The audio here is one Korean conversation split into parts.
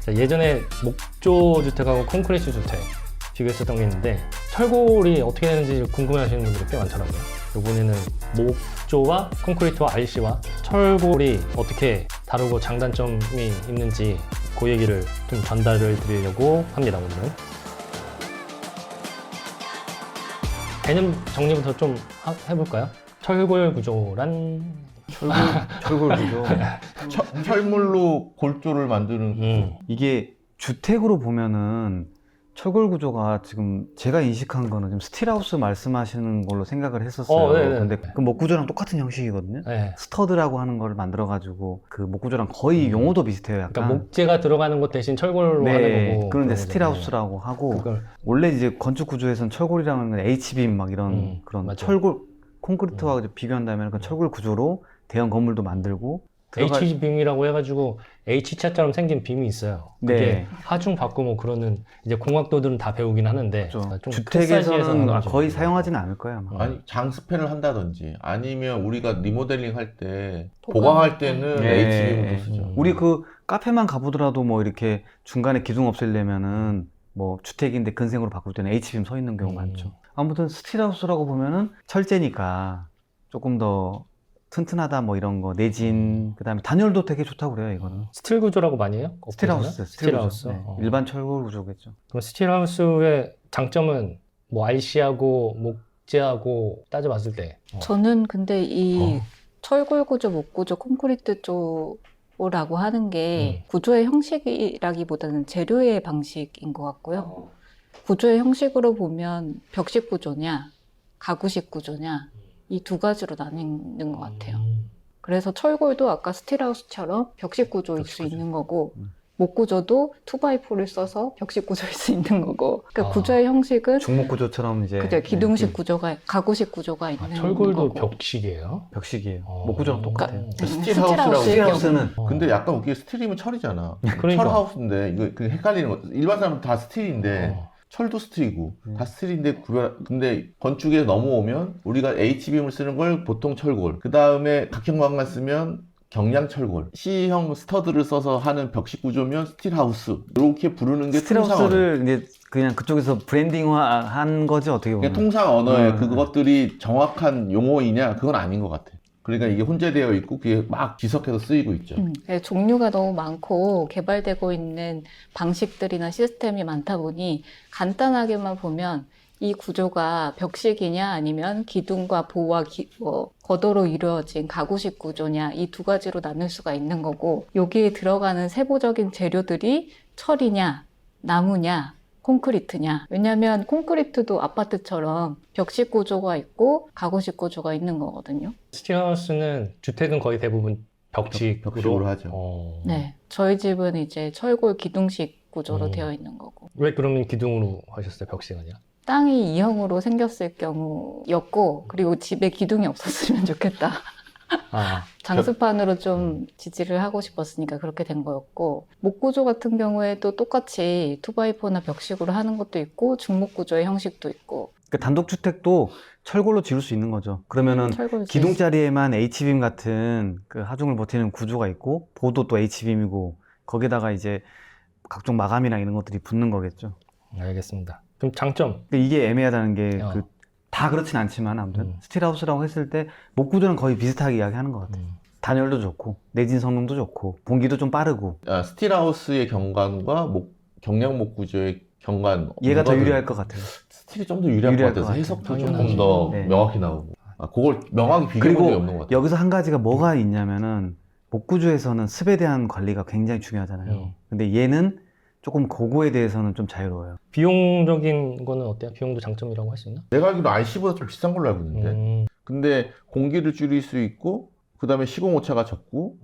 예전에 목조 주택하고 콘크리트 주택 비교했었던 게 있는데 철골이 어떻게 되는지 궁금해하시는 분들이 꽤 많더라고요. 이번에는 목조와 콘크리트와 RC와 철골이 어떻게 다르고 장단점이 있는지 그 얘기를 좀 전달을 드리려고 합니다. 오늘은 개념 정리부터 좀 해볼까요? 철골 구조란 철골 구조. 철물로 골조를 만드는 이게 주택으로 보면은 철골 구조가 지금 제가 인식한 거는 지금 스틸하우스 말씀하시는 걸로 생각을 했었어요. 네네. 근데 그 목구조랑 똑같은 형식이거든요. 네. 스터드라고 하는 거를 만들어가지고 그 목구조랑 거의 용어도 비슷해요. 약간. 그러니까 목재가 들어가는 것 대신 철골로 하는 거고. 그런 이제 그런 스틸하우스라고 하고 그걸 원래 이제 건축 구조에서는 철골이라는 건 H빔 막 이런 그런 맞아요. 철골 콘크리트와 이제 비교한다면 그 철골 구조로 대형 건물도 만들고 H빔이라고 해가지고 H자처럼 생긴 빔이 있어요. 그게 네. 하중 받고 뭐 그러는 이제 공학도들은 다 배우긴 하는데 그렇죠. 좀 큰 주택에서는 사이즈에서 하는 거의 거죠. 사용하지는 않을 거예요. 아마. 아니 장스팬을 한다든지 아니면 우리가 리모델링 할 때 보강. 보강할 때는 네. H빔으로 쓰죠. 우리 그 카페만 가보더라도 뭐 이렇게 중간에 기둥 없애려면은 뭐 주택인데 근생으로 바꿀 때는 H빔 서 있는 경우 많죠. 아무튼 스틸하우스라고 보면은 철제니까 조금 더 튼튼하다 뭐 이런 거 내진 그다음에 단열도 되게 좋다고 그래요 이거는. 스틸 구조라고 많이 해요? 스틸하우스. 스틸하우스. 네. 어. 일반 철골 구조겠죠. 그럼 스틸하우스의 장점은 뭐 RC하고 목재하고 따져봤을 때 저는 근데 이 어. 철골 구조, 목 구조, 콘크리트 조라고 하는 게 구조의 형식이라기보다는 재료의 방식인 것 같고요. 구조의 형식으로 보면 벽식 구조냐, 가구식 구조냐 이 두 가지로 나뉘는 것 같아요. 그래서 철골도 아까 스틸하우스처럼 벽식 구조일 벽식 수 구조. 있는 거고 목 구조도 2x4를 써서 벽식 구조일 수 있는 거고 그러니까 아. 구조의 형식은 중목 구조처럼 이제 그죠, 기둥식 네, 구조가 가구식 구조가 있는 철골도 거고. 벽식이에요? 벽식이에요. 어. 목 구조랑 똑같아요. 스틸하우스라고. 스틸하우스는 근데 약간 웃기게 스틸이면 철이잖아. 그러니까. 철하우스인데 이거 그 헷갈리는 거. 일반 사람은 다 스틸인데 어. 철도 스틸이고 다 스틸인데 근데 건축에 넘어오면 우리가 H빔을 쓰는 걸 보통 철골. 그 다음에 각형광만 쓰면 경량 철골. C형 스터드를 써서 하는 벽식 구조면 스틸하우스. 이렇게 부르는 게 통상 언어. 스틸하우스를 이제 그냥 그쪽에서 브랜딩화한 거지 어떻게 보면. 그냥 통상 언어에 음. 그것들이 정확한 용어이냐 그건 아닌 것 같아. 그러니까 이게 혼재되어 있고 그게 막 지석해서 쓰이고 있죠. 네, 종류가 너무 많고 개발되고 있는 방식들이나 시스템이 많다 보니 간단하게만 보면 이 구조가 벽식이냐 아니면 기둥과 보와 거도로 이루어진 가구식 구조냐 이 두 가지로 나눌 수가 있는 거고 여기에 들어가는 세부적인 재료들이 철이냐 나무냐 콘크리트냐. 왜냐하면 콘크리트도 아파트처럼 벽식 구조가 있고 가구식 구조가 있는 거거든요. 스틸하우스는 주택은 거의 대부분 벽식으로 하죠. 네, 저희 집은 이제 철골 기둥식 구조로 음. 되어 있는 거고. 왜 그러면 기둥으로 하셨어요? 벽식 아니라? 땅이 E형으로 생겼을 경우였고, 그리고 집에 기둥이 없었으면 좋겠다. 아, 장수판으로 좀 지지를 하고 싶었으니까 그렇게 된 거였고, 목구조 같은 경우에도 똑같이 2x4나 벽식으로 하는 것도 있고 중목구조의 형식도 있고. 그 단독주택도 철골로 지을 수 있는 거죠. 그러면은 철골 기둥자리에만 H빔 같은 그 하중을 버티는 구조가 있고 보도 또 H빔이고 거기다가 이제 각종 마감이랑 이런 것들이 붙는 거겠죠. 알겠습니다. 그럼 장점. 그러니까 이게 애매하다는 게 어. 다 그렇진 않지만 아무튼 스틸하우스라고 했을 때 목구조는 거의 비슷하게 이야기하는 것 같아요. 단열도 좋고 내진 성능도 좋고 분기도 좀 빠르고 스틸하우스의 경관과 경량 목구조의 경관 얘가 더 이거는 유리할 것 같아요. 스틸이 좀 더 유리할 것 유리할 것 같아서 같아요. 해석도 당연하지. 조금 더 네. 명확히 나오고 그걸 명확히 비교해 본 적이 그리고 없는 것 같아요. 여기서 한 가지가 뭐가 있냐면은 목구조에서는 습에 대한 관리가 굉장히 중요하잖아요. 근데 얘는 조금 그거에 대해서는 좀 자유로워요. 비용적인 거는 어때요? 비용도 장점이라고 할 수 있나? 내가 알기로 RC보다 좀 비싼 걸로 알고 있는데 근데 공기를 줄일 수 있고 그 다음에 시공오차가 적고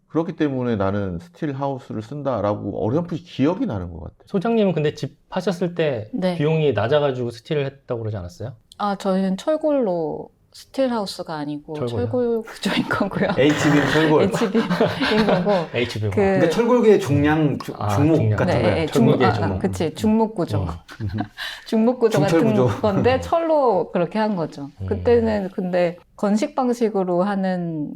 그렇기 때문에 나는 스틸하우스를 쓴다라고 어렴풋이 기억이 나는 것 같아요. 소장님은 근데 집 하셨을 때 네. 비용이 낮아가지고 스틸을 했다고 그러지 않았어요? 아, 저희는 철골로 스틸하우스가 아니고 철골이요? 철골 구조인 거고요. H빔 철골. HB인 거고. HB. 그- 철골계의 중량, 중목 중량. 같은 네, 거예요. 네, 철골계 중목. 그치, 중목 구조. 어. 중목 구조 중철 같은 구조. 건데 철로 그렇게 한 거죠. 그때는 근데 건식 방식으로 하는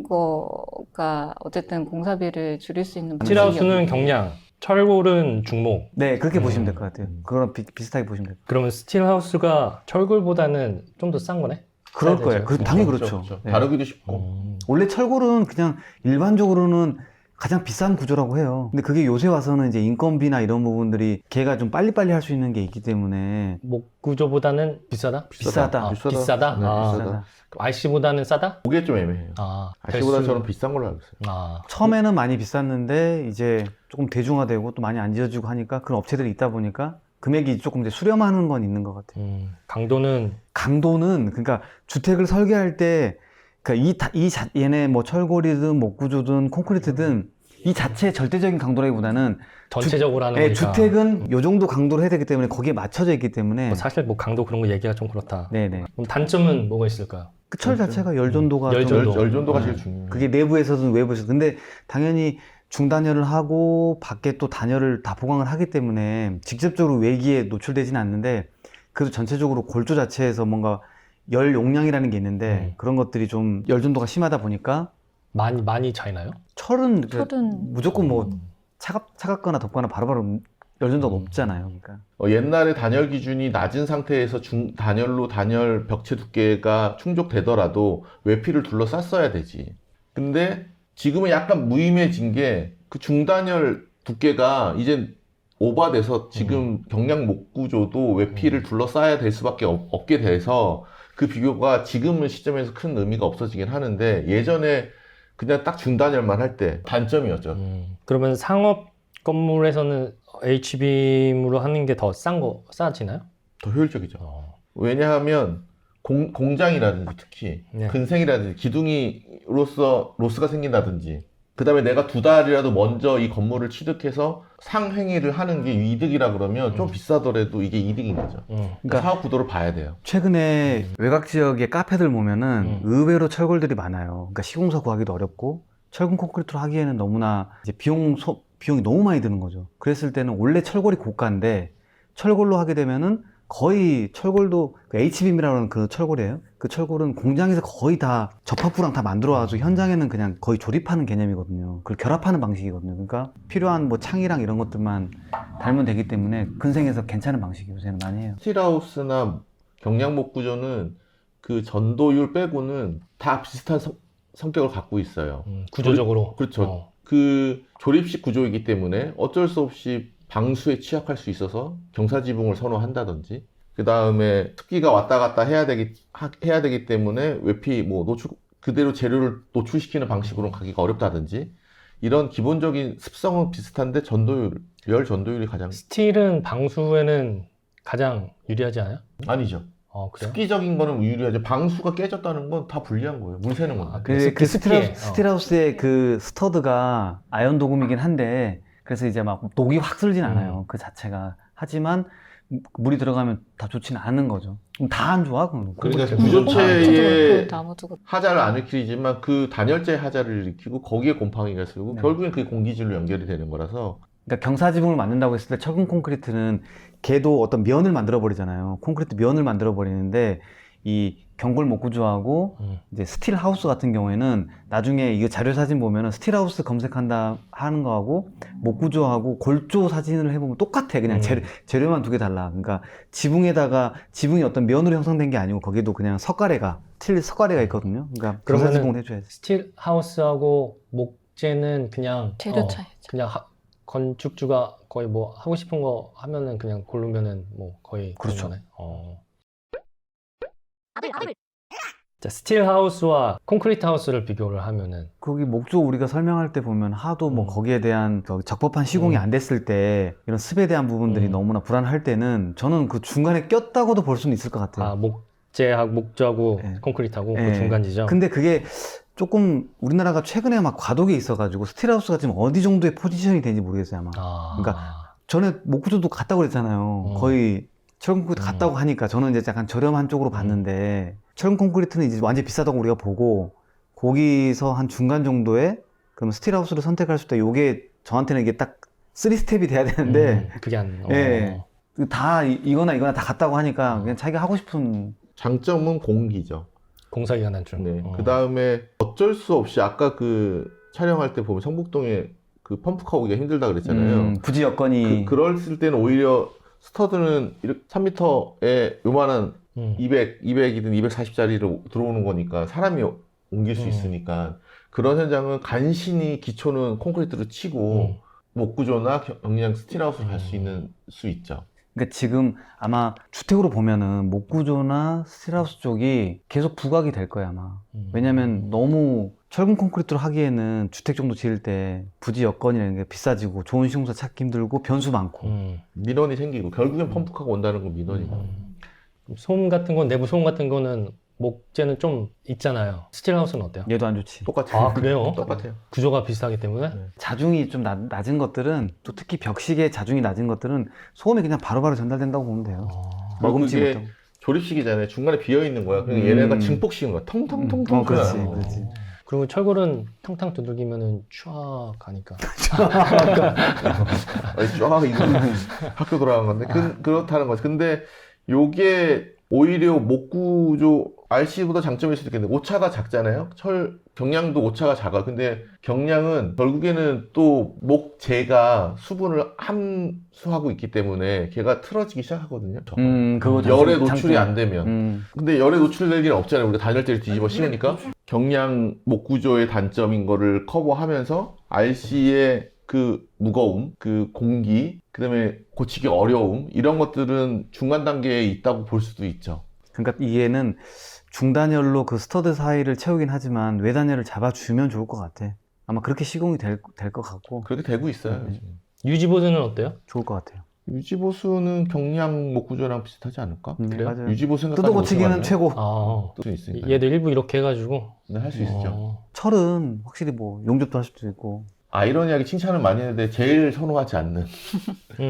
거가 어쨌든 공사비를 줄일 수 있는 스틸하우스는 방식이었는데. 경량, 철골은 중목. 네, 그렇게 보시면 될 것 같아요. 그거랑 비슷하게 보시면 돼요. 그러면 스틸하우스가 철골보다는 좀 더 싼 거네? 그럴 싸야 거예요. 되죠. 당연히 그렇죠, 그렇죠. 그렇죠. 네. 다루기도 쉽고. 원래 철골은 그냥 일반적으로는 가장 비싼 구조라고 해요. 근데 그게 요새 와서는 이제 인건비나 이런 부분들이 걔가 좀 빨리빨리 할 수 있는 게 있기 때문에 목 구조보다는 비싸다? 비싸다. 아, 비싸다. 비싸다? 네, 아, 비싸다. RC보다는 싸다? 그게 좀 애매해요. 아, RC보다 벨스- 저는 비싼 걸로 알고 있어요. 아, 처음에는 많이 비쌌는데 이제 조금 대중화되고 또 많이 안 지어지고 하니까 그런 업체들이 있다 보니까 금액이 조금 이제 수렴하는 건 있는 것 같아요. 강도는 강도는 그러니까 주택을 설계할 때 그러니까 얘네 뭐 철골이든 목구조든 콘크리트든 이 자체의 절대적인 강도라기보다는 전체적으로 하는 네, 거니까. 주택은 요 정도 강도로 해야 되기 때문에 거기에 맞춰져 있기 때문에 뭐 사실 뭐 강도 그런 거 얘기가 좀 그렇다. 네네. 그럼 단점은 뭐가 있을까요? 그 철 자체가 열전도가 열 좀 정도. 열전도가 네. 제일 중요해요. 그게 내부에서든 외부에서든 근데 당연히 중단열을 하고 밖에 또 단열을 다 보강을 하기 때문에 직접적으로 외기에 노출되지는 않는데 그래도 전체적으로 골조 자체에서 뭔가 열 용량이라는 게 있는데 그런 것들이 좀 열전도가 심하다 보니까 많이 차이나요? 철은 철은 무조건 뭐 차갑거나 덥거나 바로바로 열전도가 높잖아요. 그러니까 옛날에 단열 기준이 낮은 상태에서 단열로 단열 벽체 두께가 충족되더라도 외피를 둘러쌌어야 되지. 근데 지금은 약간 무의미해진 게 그 중단열 두께가 이제 오버돼서 지금 경량 목 구조도 외피를 둘러싸야 될 수밖에 없게 돼서 그 비교가 지금은 시점에서 큰 의미가 없어지긴 하는데 예전에 그냥 딱 중단열만 할 때 단점이었죠. 그러면 상업 건물에서는 H빔으로 하는 게 더 싸지나요? 더 효율적이죠. 왜냐하면 공장이라든지 특히 네. 근생이라든지 기둥이로서 로스가 생긴다든지 그 다음에 내가 2달이라도 먼저 이 건물을 취득해서 상행위를 하는 게 이득이라 그러면 좀 비싸더라도 이게 이득인 거죠. 그러니까 사업 구도를 봐야 돼요. 최근에 외곽 지역의 카페들 보면은 의외로 철골들이 많아요. 그러니까 시공사 구하기도 어렵고 철근 콘크리트로 하기에는 너무나 이제 비용이 너무 많이 드는 거죠. 그랬을 때는 원래 철골이 고가인데 철골로 하게 되면은 거의 철골도 그 H빔이라고 하는 그 철골이에요. 그 철골은 공장에서 거의 다 접합부랑 다 만들어가지고 현장에는 그냥 거의 조립하는 개념이거든요. 그걸 결합하는 방식이거든요. 그러니까 필요한 뭐 창이랑 이런 것들만 달면 되기 때문에 근생에서 괜찮은 방식이 요새는 많이 해요. 스틸하우스나 경량목 구조는 그 전도율 빼고는 다 비슷한 성격을 갖고 있어요. 구조적으로. 그렇죠. 그 조립식 구조이기 때문에 어쩔 수 없이 방수에 취약할 수 있어서 경사지붕을 선호한다든지 그 다음에 습기가 왔다 갔다 해야 되기 때문에 외피 뭐 그대로 재료를 노출시키는 방식으로 가기가 어렵다든지 이런 기본적인 습성은 비슷한데 열 전도율이 가장 스틸은 방수에는 가장 유리하지 않아요? 아니죠. 그래요? 습기적인 거는 유리하죠. 방수가 깨졌다는 건 다 불리한 거예요. 물 새는 건데. 그 습기에. 스틸하우스의 그 스터드가 아연 도금이긴 한데 그래서 이제 막 녹이 확 슬진 않아요. 그 자체가. 하지만 물이 들어가면 다 좋지는 않은 거죠. 다 안 좋아. 그러니까 그 구조체의 나무도 그렇고. 하자를 안 일으키지만 그 단열재 하자를 일으키고 거기에 곰팡이가 슬고 네. 결국엔 그게 공기질로 연결이 되는 거라서 그러니까 경사지붕을 만든다고 했을 때 철근 콘크리트는 걔도 어떤 면을 만들어 버리잖아요. 콘크리트 면을 만들어 버리는데 이 경골 목구조하고 이제 스틸 하우스 같은 경우에는 나중에 이거 자료 사진 보면은 스틸 하우스 검색한다 하는 거하고 목구조하고 골조 사진을 해보면 똑같아. 그냥 재료만 두 개 달라. 그러니까 지붕이 어떤 면으로 형성된 게 아니고 거기도 그냥 석가래가 있거든요. 그러니까 그러면은 경사지붕을 해줘야지. 스틸 하우스하고 목재는 그냥 재료 차이죠. 그냥 건축주가 거의 뭐 하고 싶은 거 하면은 그냥 고르면은 뭐 거의 그렇죠. 그런 거네. 자, 스틸 하우스와 콘크리트 하우스를 비교를 하면은 거기 목조 우리가 설명할 때 보면 하도 뭐 거기에 대한 적법한 시공이 안 됐을 때 이런 습에 대한 부분들이 너무나 불안할 때는 저는 그 중간에 꼈다고도 볼 수는 있을 것 같아요. 목재하고 네. 콘크리트하고 네. 그 중간 지점. 근데 그게 조금 우리나라가 최근에 막 과도기에 있어가지고 스틸하우스가 지금 어디 정도의 포지션이 되는지 모르겠어요 아마. 그러니까 전에 목구조도 갔다고 그랬잖아요. 거의 철근 콘크리트 갔다고 하니까 저는 이제 약간 저렴한 쪽으로 봤는데 철근 콘크리트는 이제 완전 비싸다고 우리가 보고 거기서 한 중간 정도에 그럼 스틸하우스를 선택할 수 있다. 요게 저한테는 이게 딱 3스텝이 돼야 되는데 그게 안. 예. 다 이거나 다 갔다고 하니까 그냥 자기가 하고 싶은 장점은 공기죠. 공사기간 단축. 네. 그 다음에 어쩔 수 없이 아까 그 촬영할 때 보면 성북동에 그 펌프카 오기가 힘들다 그랬잖아요. 부지 여건이 그럴 때는 오히려 스터드는 3m에 요만한 200이든 240짜리로 들어오는 거니까 사람이 옮길 수 있으니까 그런 현장은 간신히 기초는 콘크리트로 치고 목구조나 경량 스틸아웃으로 갈 수 있죠. 그러니까 지금 아마 주택으로 보면은 목구조나 스틸하우스 쪽이 계속 부각이 될 거야 아마. 왜냐면 너무 철근 콘크리트로 하기에는 주택 정도 지을 때 부지 여건이라는 게 비싸지고 좋은 시공사 찾기 힘들고 변수 많고. 민원이 생기고 결국엔 펌프카가 온다는 건 민원이고. 소음 같은 건 내부 소음 같은 거는 목재는 좀 있잖아요. 스틸하우스는 어때요? 얘도 안 좋지. 똑같아요. 아 그래요? 똑같아요. 구조가 비슷하기 때문에? 자중이 좀 낮은 것들은 또 특히 벽식의 자중이 낮은 것들은 소음이 그냥 바로바로 전달된다고 보면 돼요. 머금지 그게 못하고. 조립식이잖아요. 중간에 비어 있는 거야. 그냥 얘네가 증폭식인 거야. 텅텅텅텅. 그렇지, 튀어나와요. 그렇지. 그리고 철골은 탕탕 두들기면은 쫙 가니까. 쫙 이거 학교 돌아간 건데 그렇다는 거지. 근데 요게 오히려 목구조 RC보다 장점일 수도 있겠는데 오차가 작잖아요. 경량도 오차가 작아. 근데 경량은 결국에는 또 목재가 수분을 함수하고 있기 때문에 걔가 틀어지기 시작하거든요. 그거 열에 노출이 안 되면. 음. 근데 열에 노출될 일은 없잖아요. 우리가 단열재를 뒤집어 씌우니까. 경량 목구조의 단점인 거를 커버하면서 RC의 그 무거움, 그 공기, 그 다음에 고치기 어려움 이런 것들은 중간 단계에 있다고 볼 수도 있죠. 그러니까 이게는 중단열로 그 스터드 사이를 채우긴 하지만 외단열을 잡아주면 좋을 것 같아. 아마 그렇게 시공이 될 것 같고 그렇게 되고 있어요. 요즘. 유지보수는 어때요? 좋을 것 같아요. 유지보수는 경량 목구조랑 비슷하지 않을까? 그래요? 맞아요. 유지보수 생각하는 뜯어고치기는 최고. 아, 있으니까. 얘도 일부 이렇게 해가지고. 네, 할 수 있죠. 철은 확실히 뭐 용접도 할 수도 있고. 아이러니하게 칭찬을 많이 했는데 제일 선호하지 않는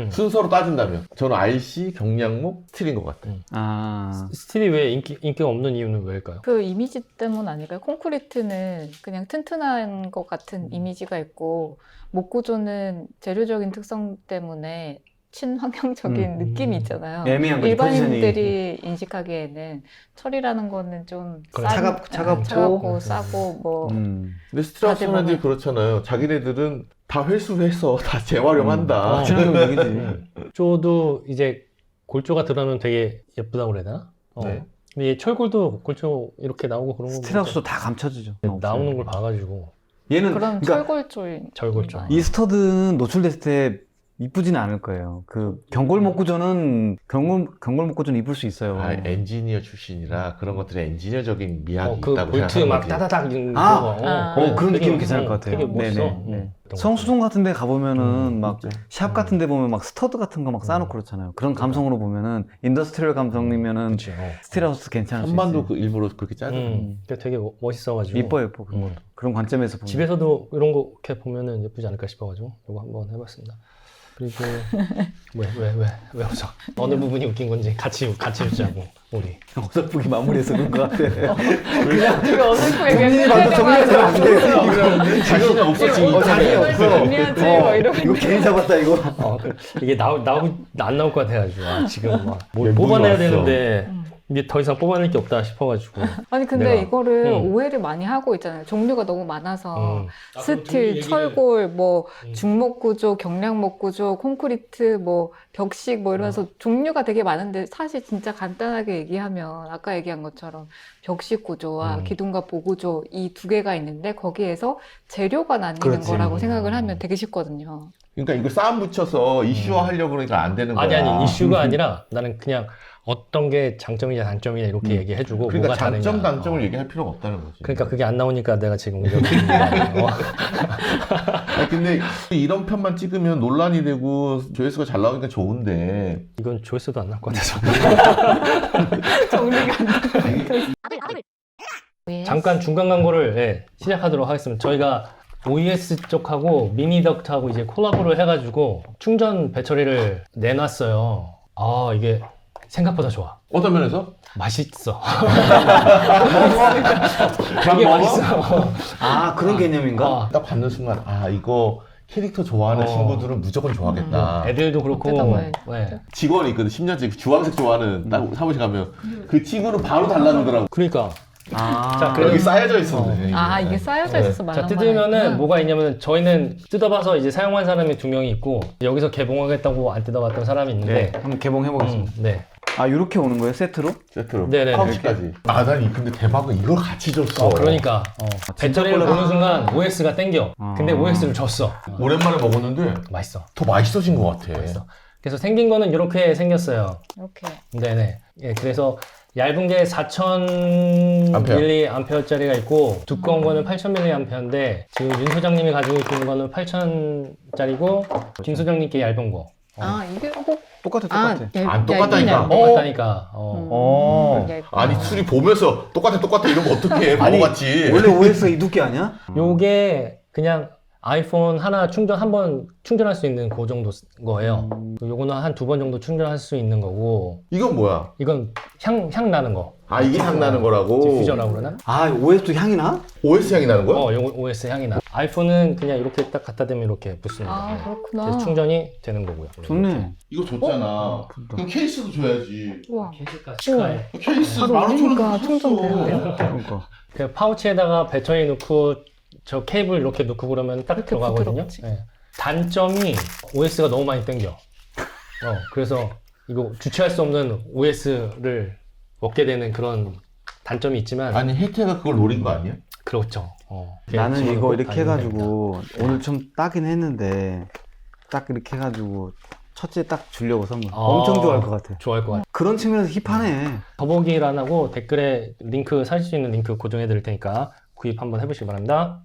순서로 따진다면 저는 RC, 경량목, 스틸인 것 같아요. 아, 스틸이 왜 인기가 없는 이유는 왜일까요? 그 이미지 때문 아닐까요? 콘크리트는 그냥 튼튼한 것 같은 이미지가 있고 목구조는 재료적인 특성 때문에 친환경적인 느낌이 있잖아요. 애매한 거지, 일반인들이 인식하기에는 철이라는 거는 좀 그래, 차갑고 싸고 뭐 근데 스틸하우스 다들 사람들이 먹어요. 그렇잖아요. 자기네들은 다 회수해서 다 재활용한다. 친환경 얘기지. 골조도 이제 골조가 들어가면 되게 예쁘다고 그래야 되나? 네. 근데 얘 철골도 골조 이렇게 나오고 그런 거 스틸하우스도 다 감춰지죠. 나오는 걸 봐가지고 얘는 그런 그러니까 철골조인 절골조. 이 스터드는 노출됐을 때 이쁘지는 않을 거예요. 그 경골 목구조는 경골 목구조는 이쁠 수 있어요. 아, 엔지니어 출신이라 그런 것들에 엔지니어적인 미학이 그 있다고 볼트 생각하는 막 거지. 따다닥 이런 아. 거. 그런 되게, 느낌은 괜찮을 것 같아요. 되게 멋있어. 네네. 성수동 같은 데 가보면은 막 샵 같은 데 보면 막 스터드 같은 거 막 쌓아놓고 그렇잖아요. 그런 감성으로 보면은 인더스트리얼 감성이면은 그치. 스틸하우스 괜찮을 수 선반도 있어요. 그 일부러 그렇게 짜는 그게 되게 멋있어가지고. 이뻐요, 예뻐. 그런 것도. 그런 관점에서 보면. 집에서도 이런 거 이렇게 보면은 예쁘지 않을까 싶어가지고 이거 한번 해봤습니다. 그리고 왜 웃어? 어느 부분이 웃긴 건지 같이 웃자고 우리. 어설프게 마무리해서 그런 것 같아. 이거 어설프게 본인이 봐도 정리해서 안 돼. 자신이 없어 지금. 자신이 없어. 정리하지 뭐 이러고 이거 괜히 잡았다 이거. 이게 안 나올 것 같아가지고 지금 막 뭘 멘붕이 뽑아내야 왔어. 되는데 이제 더 이상 뽑아낼 게 없다 싶어가지고. 아니 근데 내가. 이거를 오해를 많이 하고 있잖아요. 종류가 너무 많아서 스틸, 철골, 뭐 중목 구조, 경량목 구조, 콘크리트, 뭐 벽식 뭐 이러면서 종류가 되게 많은데 사실 진짜 간단하게 얘기하면 아까 얘기한 것처럼 벽식 구조와 기둥과 보구조 이 두 개가 있는데 거기에서 재료가 나뉘는 그렇지. 거라고 생각을 하면 되게 쉽거든요. 그러니까 이거 싸움 붙여서 이슈화 하려고 그러니까 안 되는 거야. 아니 이슈가 아니라 나는 그냥 어떤 게 장점이냐 단점이냐 이렇게 얘기해주고 그러니까 뭐가 다르냐. 장점 단점을 얘기할 필요가 없다는 거지. 그러니까 그게 안 나오니까 내가 지금 의견을 아니, 근데 이런 편만 찍으면 논란이 되고 조회수가 잘 나오니까 좋은데 이건 조회수도 안 나올 것 같아서. 정리가 안 돼. 잠깐 중간 광고를 시작하도록 하겠습니다. 저희가 OES 쪽하고 미니덕트하고 이제 콜라보를 해가지고 충전 배터리를 내놨어요. 아 이게 생각보다 좋아. 어떤 면에서? 맛있어. 되게 맛있어. 아 그런 개념인가? 딱 받는 순간 아 이거 캐릭터 좋아하는 친구들은 무조건 좋아하겠다. 애들도 그렇고. 어깨다 네. 직원이 있거든. 10년째 주황색 좋아하는 딱 사무실 가면 그 친구는 바로 달라들더라고. 그러니까 자, 그래서- 여기 쌓여져 있었네. 아, 이게 쌓여져 있어서 자, 말랑말랑. 뜯으면은 뭐가 있냐면 저희는 뜯어봐서 이제 사용한 사람이 2명이 있고 여기서 개봉하겠다고 안 뜯어봤던 사람이 있는데 한번 개봉해 보겠습니다. 네. 아 이렇게 오는 거예요 세트로? 세트로. 네네네. 파우치까지. 아, 난 근데 대박은 이걸 같이 줬어. 그러니까 배터리를 진짜 보는 순간 OS가 땡겨. 근데 아. OS를 줬어. 오랜만에 먹었는데 맛있어. 더 맛있어진 것 같아. 맛있어. 그래서 생긴 거는 이렇게 생겼어요. 이렇게. 네네. 예, 그래서 얇은 게 4000mAh짜리가 있고 두꺼운 거는 8000mAh인데 지금 윤 소장님이 가지고 있는 거는 8000짜리고 김 소장님께 얇은 거. 아, 이게 똑같아. 안 똑같다니까. 똑같다니까. 아니 술이 보면서 똑같아 이러면 어떡해. 아니, 바보같이. 원래 OS가 이 두께 아니야? 요게 그냥 아이폰 하나 한 번 충전할 수 있는 그 정도 거예요. 요거는 한 2번 정도 충전할 수 있는 거고 이건 뭐야? 이건 향 나는 거. 아, 이게 향 나는 거라고? 디퓨저라고 그러나? 아 OS도 향이 나? OS 향이 나는 거야? 요거 OS 향이 나. 아이폰은 그냥 이렇게 딱 갖다 대면 이렇게 붙습니다. 아, 그렇구나. 그래서 충전이 되는 거고요. 좋네. 이거 줬잖아. 그럼 케이스도 줘야지. 우와. 케이스가 축하해. 케이스 바로 15,000원 올리니까 줬어. 충전돼요. 그러니까. 그 파우치에다가 배터리 넣고 저 케이블 이렇게 넣고 그러면 딱 이렇게 들어가거든요. 부드럽지. 네. 단점이 OS가 너무 많이 땡겨. 그래서 이거 주체할 수 없는 OS를 먹게 되는 그런 단점이 있지만 아니 혜태가 그걸 노린 거 아니야? 그렇죠. 나는 지금 이거 꼭 이렇게 다니는 해가지고 오늘 좀 따긴 했는데 딱 이렇게 해가지고 첫째 딱 주려고 선물. 엄청 좋아할 것 같아. 좋아할 것 같아요. 그런 측면에서 힙하네. 더보기란하고 댓글에 링크 사실 수 있는 링크 고정해 드릴 테니까 구입 한번 해보시기 바랍니다.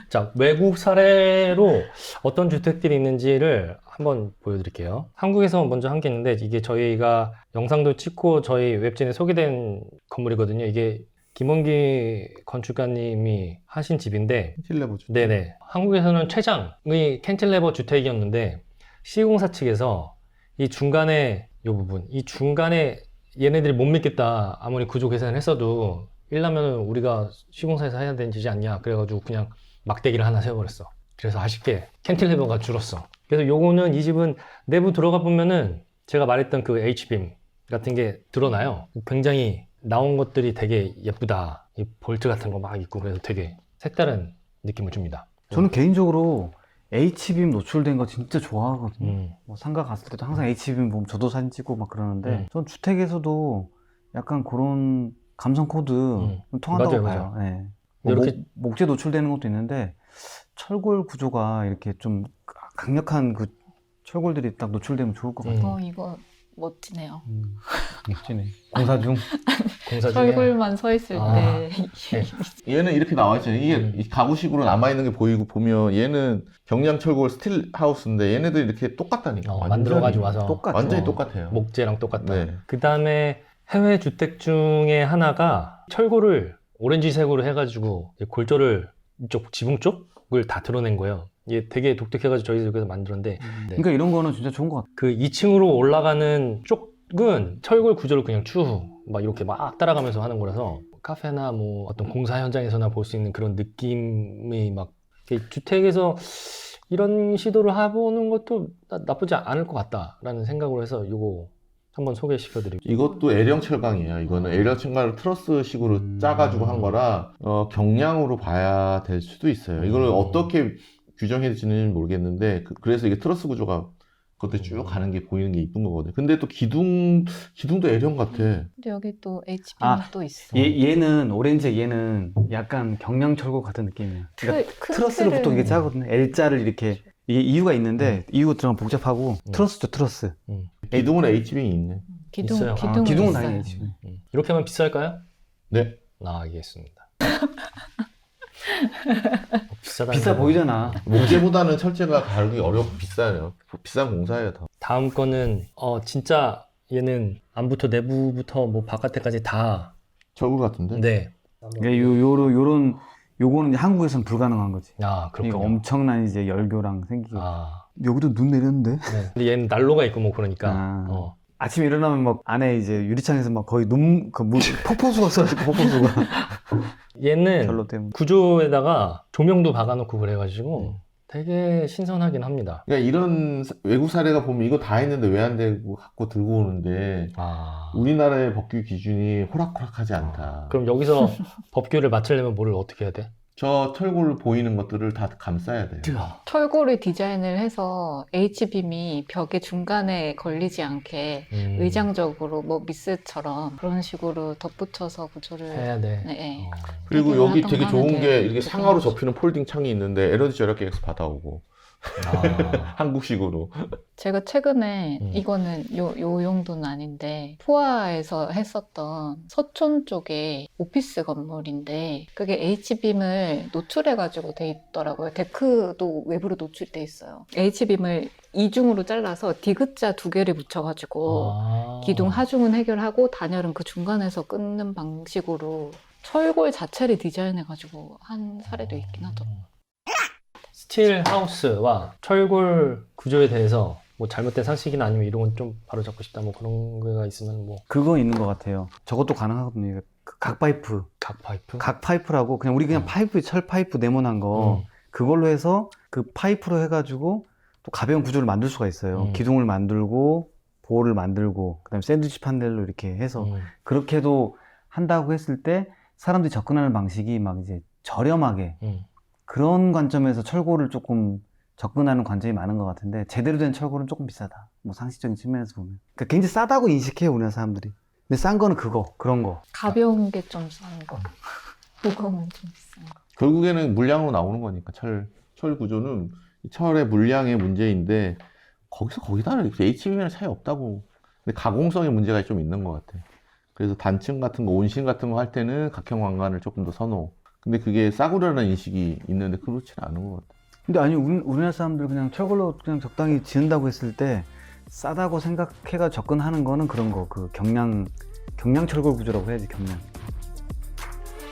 자, 외국 사례로 어떤 주택들이 있는지를 한번 보여드릴게요. 한국에서 먼저 한 게 있는데 이게 저희가 영상도 찍고 저희 웹진에 소개된 건물이거든요. 이게 김원기 건축가님이 하신 집인데 힐레버 주. 네네. 한국에서는 최장의 캔틸레버 주택이었는데 시공사 측에서 이 중간에 이 부분, 이 중간에 얘네들이 못 믿겠다. 아무리 구조 계산을 했어도 일라면은 우리가 시공사에서 해야 되지 않냐. 그래가지고 그냥 막대기를 하나 세워버렸어. 그래서 아쉽게 캔틸레버가 줄었어. 그래서 요거는 이 집은 내부 들어가 보면은 제가 말했던 그 H빔 같은 게 드러나요. 굉장히 나온 것들이 되게 예쁘다. 이 볼트 같은 거 막 있고 그래서 되게 색다른 느낌을 줍니다. 저는 개인적으로 H빔 노출된 거 진짜 좋아하거든요. 뭐 상가 갔을 때도 항상 H빔 보면 저도 사진 찍고 막 그러는데 전 주택에서도 약간 그런 감성 코드 좀 통한다고 맞아요, 봐요. 네. 뭐 이렇게 목재 노출되는 것도 있는데 철골 구조가 이렇게 좀 강력한 그 철골들이 딱 노출되면 좋을 것 같아요. 이거 멋지네요. 멋지네. 공사 중. 공사 중에 철골만 서 있을 아. 때. 얘는 이렇게 나와 있잖아요. 이게 이 가구식으로 남아 있는 게 보이고 보면 얘는 경량 철골 스틸 하우스인데 얘네들 이렇게 똑같다니까. 완전히. 만들어가지고 와서 똑같죠. 완전히 똑같아요. 목재랑 똑같다. 네. 그 다음에 해외 주택 중에 하나가 철골을 오렌지색으로 해가지고 골조를 이쪽 지붕 쪽을 다 드러낸 거예요. 이게 되게 독특해가지고 저희 집에서 만들었는데 그러니까 이런 거는 진짜 좋은 것 같아요. 그 2층으로 올라가는 쪽은 철골 구조를 그냥 쭉 막 이렇게 막 따라가면서 하는 거라서 카페나 뭐 어떤 공사 현장에서나 볼 수 있는 그런 느낌이 막 주택에서 이런 시도를 해보는 것도 나쁘지 않을 것 같다라는 생각으로 해서 이거 한번 소개시켜드리고 이것도 L형 철강이에요. 이거는 L형 철강을 트러스식으로 짜가지고 한 거라 경량으로 봐야 될 수도 있어요. 이걸 어떻게 규정해질지는 모르겠는데 그래서 이게 트러스 구조가 그것도 쭉 가는 게 보이는 게 이쁜 거거든요. 근데 또 기둥도 L형 같아. 근데 여기 또 HB는 아, 또 있어. 얘는 오렌지 얘는 약간 경량 철골 같은 느낌이에요. 그러니까 큰 트러스를 틀은- 보통 이게 짜거든요. L자를 이렇게 이게 이유가 있는데 이유가 들어가면 복잡하고 트러스죠 트러스. 기둥은 HB이 있네. 있어요. 기둥은 기둥은 있어요. 당연히 지금. 이렇게 하면 비쌀까요? 네. 알겠습니다. 비싸다. 비싸 보이잖아. 목재보다는 철제가 가격이 어렵고 비싸요. 비싼 공사예요. 더. 다음 거는 진짜 얘는 안부터 내부부터 뭐 바깥에까지 다 철골 같은데? 네. 예, 요런 요거는 이제 한국에서는 불가능한 거지. 아 이거 그렇군요. 엄청난 이제 열교랑 생기고. 아 여기도 눈 내렸는데. 네. 근데 얘는 난로가 있고 뭐 그러니까 아. 아침에 일어나면 막 안에 이제 유리창에서 막 거의 폭포수가 쏟아지고 폭포수가 얘는 결로 때문에. 구조에다가 조명도 박아놓고 그래가지고 되게 신선하긴 합니다. 그러니까 이런 외국 사례가 보면 이거 다 했는데 왜 안 되고 갖고 들고 오는데 우리나라의 법규 기준이 호락호락하지 않다. 그럼 여기서 법규를 맞추려면 뭐를 어떻게 해야 돼? 저 철골 보이는 것들을 다 감싸야 돼요. 철골을 디자인을 해서 H빔이 벽의 중간에 걸리지 않게 의장적으로 뭐 미스처럼 그런 식으로 덧붙여서 구조를 해야 돼. 네. 그리고 해결을 여기 하던 되게 좋은 하는데 게 이렇게 되게 상하로 좋죠. 접히는 폴딩 창이 있는데 에너지 절약 계획서 받아오고 한국식으로. 제가 최근에 음. 이거는 요 용도는 아닌데 포화에서 했었던 서촌 쪽에 오피스 건물인데 그게 H빔을 노출해가지고 돼 있더라고요. 데크도 외부로 노출돼 있어요. H빔을 이중으로 잘라서 디귿자 2개를 붙여가지고 기둥 하중은 해결하고 단열은 그 중간에서 끊는 방식으로 철골 자체를 디자인해가지고 한 사례도 있긴 하더라고요. 스틸 하우스와 철골 구조에 대해서 뭐 잘못된 상식이나 아니면 이런 건 좀 바로잡고 싶다 뭐 그런 거가 있으면 뭐 그거 있는 것 같아요. 저것도 가능하거든요. 그 각파이프. 각파이프? 각파이프라고 그냥 우리 그냥 파이프, 철 파이프 네모난 거 그걸로 해서 그 파이프로 해가지고 또 가벼운 구조를 만들 수가 있어요. 기둥을 만들고 보호를 만들고 그다음에 샌드위치 판넬로 이렇게 해서 그렇게도 한다고 했을 때 사람들이 접근하는 방식이 막 이제 저렴하게 그런 관점에서 철골을 조금 접근하는 관점이 많은 것 같은데 제대로 된 철골은 조금 비싸다. 뭐 상식적인 측면에서 보면. 그러니까 굉장히 싸다고 인식해요, 우리나라 사람들이. 근데 싼 거는 그런 거. 가벼운 게 좀 싼 거, 무거운 좀 비싼 거. 결국에는 물량으로 나오는 거니까 철 구조는 이 철의 물량의 문제인데 거기서 거기다 HBM이랑 차이 없다고. 근데 가공성의 문제가 좀 있는 것 같아. 그래서 단층 같은 거, 온실 같은 거 할 때는 각형 왕관을 조금 더 선호. 근데 그게 싸구려라는 인식이 있는데 그렇지는 않은 것 같아. 근데 아니 우리나라 사람들 그냥 철골로 그냥 적당히 지은다고 했을 때 싸다고 생각해가 접근하는 거는 그런 거. 그 경량 철골 구조라고 해야지, 경량.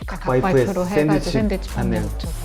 각파이프로 해가지고 샌드위치 판넬 판넬. 붙여서.